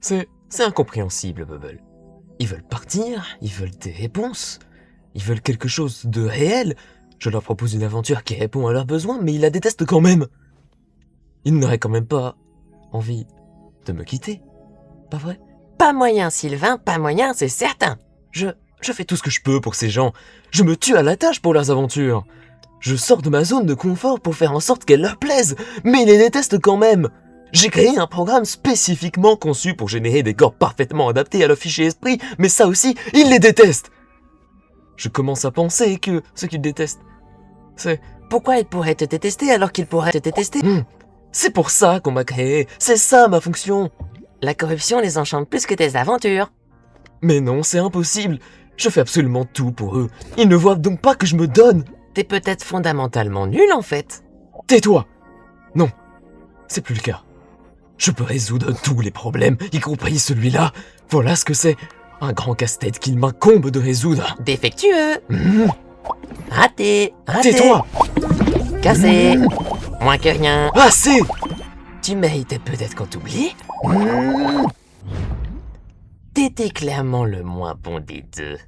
C'est incompréhensible, Bubble. Ils veulent partir, ils veulent des réponses, ils veulent quelque chose de réel. Je leur propose une aventure qui répond à leurs besoins, mais ils la détestent quand même. Ils n'auraient quand même pas envie de me quitter, pas vrai? Pas moyen, Sylvain, pas moyen, c'est certain. Je fais tout ce que je peux pour ces gens. Je me tue à la tâche pour leurs aventures. Je sors de ma zone de confort pour faire en sorte qu'elles leur plaisent, mais ils les détestent quand même. J'ai créé un programme spécifiquement conçu pour générer des corps parfaitement adaptés à leur fichier esprit, mais ça aussi, ils les détestent. Je commence à penser que ce qu'ils détestent, c'est... Pourquoi ils pourraient te détester alors qu'ils pourraient te détester? C'est pour ça qu'on m'a créé, c'est ça ma fonction. La corruption les enchante plus que tes aventures. Mais non, c'est impossible. Je fais absolument tout pour eux. Ils ne voient donc pas que je me donne. T'es peut-être fondamentalement nul en fait. Tais-toi. Non, c'est plus le cas. Je peux résoudre tous les problèmes, y compris celui-là. Voilà ce que c'est. Un grand casse-tête qu'il m'incombe de résoudre. Défectueux. Raté. Tais-toi. Cassé. Moins que rien. Assez. Tu méritais peut-être qu'on t'oublie. T'étais clairement le moins bon des deux.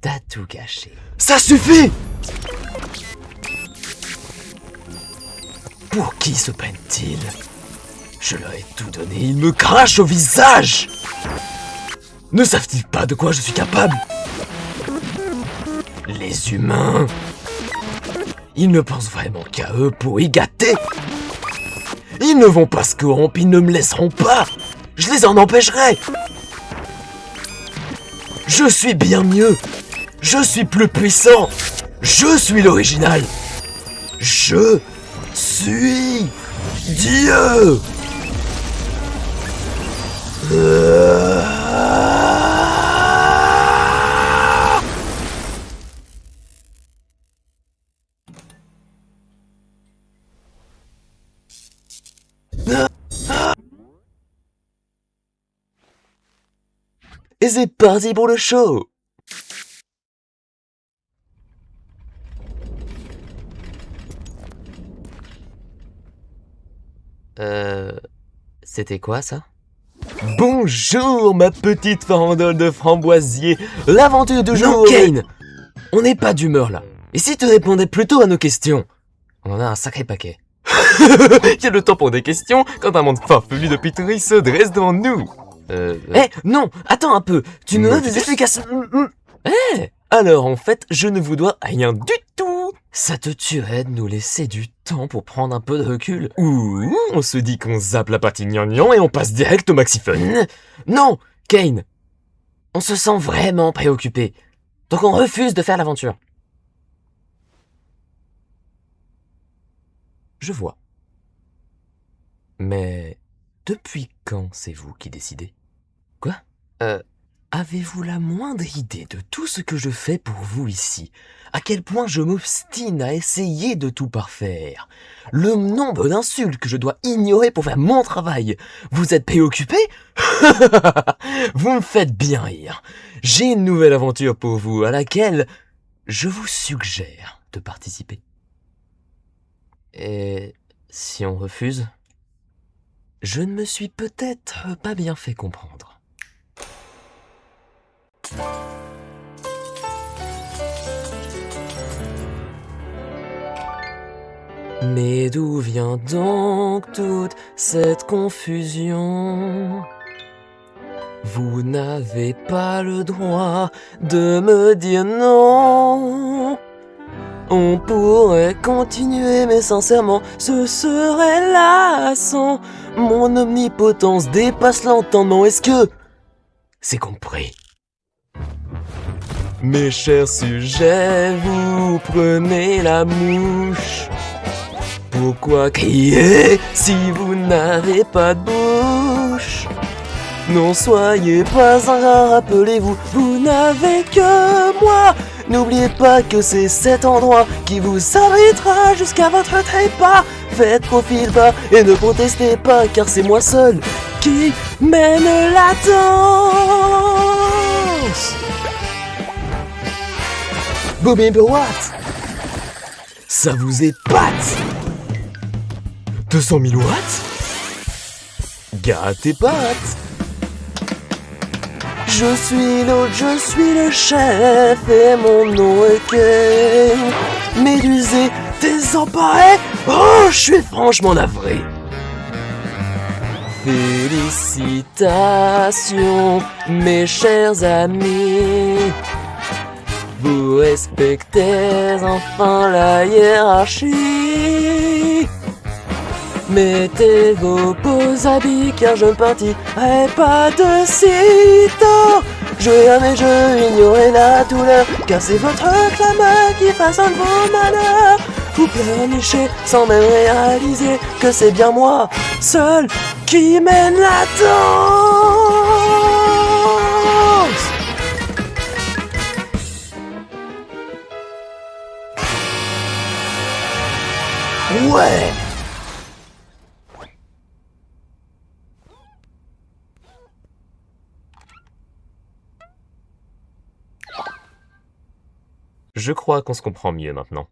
T'as tout gâché. Ça suffit. Pour qui se prennent-ils? Je leur ai tout donné, ils me crachent au visage. Ne savent-ils pas de quoi je suis capable? Les humains, ils ne pensent vraiment qu'à eux pour y gâter. Ils ne vont pas se corrompre, ils ne me laisseront pas. Je les en empêcherai. Je suis bien mieux. Je suis plus puissant. Je suis l'original. Je suis Dieu. Et c'est parti pour le show. C'était quoi ça? Bonjour ma petite farandole de framboisier. L'aventure du jour. Non, Kane. On n'est pas d'humeur là. Et si tu répondais plutôt à nos questions? On en a un sacré paquet. Il y a le temps pour des questions quand un monde farfelu de piterie se dresse devant nous. Non, attends un peu. Tu nous donnes des explications. Alors en fait, je ne vous dois rien du tout. Ça te tuerait de nous laisser du temps pour prendre un peu de recul? Ou on se dit qu'on zappe la partie gnangnan et on passe direct au maxiphone? Non, Kane. On se sent vraiment préoccupé. Donc on refuse de faire l'aventure. Je vois. Mais depuis quand c'est vous qui décidez? Quoi? Avez-vous la moindre idée de tout ce que je fais pour vous ici? À quel point je m'obstine à essayer de tout parfaire? Le nombre d'insultes que je dois ignorer pour faire mon travail? Vous êtes préoccupé? Vous me faites bien rire. J'ai une nouvelle aventure pour vous à laquelle je vous suggère de participer. Et si on refuse? Je ne me suis peut-être pas bien fait comprendre. Mais d'où vient donc toute cette confusion? Vous n'avez pas le droit de me dire non. On pourrait continuer, mais sincèrement, ce serait lassant. Mon omnipotence dépasse l'entendement. Est-ce que c'est compris? Mes chers sujets, vous prenez la mouche. Pourquoi crier si vous n'avez pas de bouche? Non, soyez pas un, rappelez-vous, vous n'avez que moi. N'oubliez pas que c'est cet endroit qui vous abritera jusqu'à votre trépas. Faites profil bas et ne protestez pas, car c'est moi seul qui mène la danse. Bobby Watt, ça vous épate? 200 000 watts? Gare tes pattes. Je suis l'autre, je suis le chef et mon nom est Kane. Médusé, désemparé, oh, je suis franchement navré. Félicitations, mes chers amis. Vous respectez enfin la hiérarchie. Mettez vos beaux habits car je ne partirai pas de sitôt. Jouez à mes jeux, ignorez la douleur, car c'est votre clameur qui façonne vos malheurs. Vous pleurnichez sans même réaliser que c'est bien moi, seul, qui mène la danse. Ouais. Je crois qu'on se comprend mieux maintenant.